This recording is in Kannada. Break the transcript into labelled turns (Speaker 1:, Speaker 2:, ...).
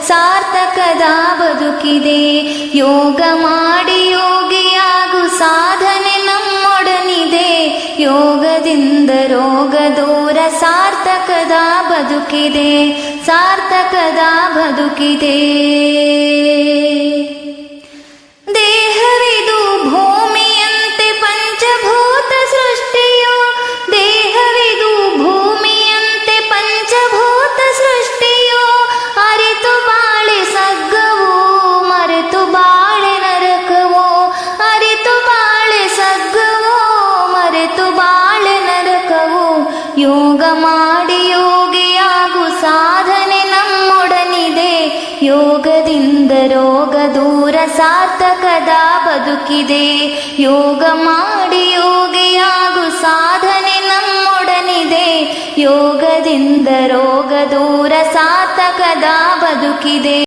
Speaker 1: ಸಾರ್ಥಕದ ಬದುಕಿದೆ. ಯೋಗ ಮಾಡಿ ಯೋಗಿಯಾಗು ಸಾಧನೆ ನಮ್ಮೊಡನಿದೆ. ಯೋಗದಿಂದ ರೋಗ ದೂರ ಸಾರ್ಥಕದ ಬದುಕಿದೆ, ಸಾರ್ಥಕದ ಬದುಕಿದೆ. ದೇಹವಿದು ಭೂಮಿಯಂತೆ ಪಂಚಭೂತ ಸೃಷ್ಟಿಯೋ, ದೇಹವಿದು ಭೂಮಿಯಂತೆ ಪಂಚಭೂತ ಸೃಷ್ಟಿಯೋ. ಅರಿತು ಬಾಳೆ ಸಗ್ಗವೋ, ಮರೆತು ಬಾಳೆ ನರಕವೋ. ಅರಿತು ಬಾಳೆ ಸಗ್ಗವೋ, ಮರೆತು ಬಾಳೆ ನರಕವೋ. ಯೋಗ ಮಾಡಿ ಯೋಗಿಯಾಗು ಸಾಧನೆ ನಮ್ಮೊಡನಿದೆ. ಯೋಗದಿಂದ ರೋಗ ದೂರ ಸಾರ್ಥಕದ ಬದುಕಿದೆ. ಯೋಗ ಮಾಡಿ ಯೋಗಿಯಾಗು ಸಾಧನೆ ನಮ್ಮೊಡನಿದೆ. ಯೋಗದಿಂದ ರೋಗ ದೂರ ಸಾರ್ಥಕದ ಬದುಕಿದೆ.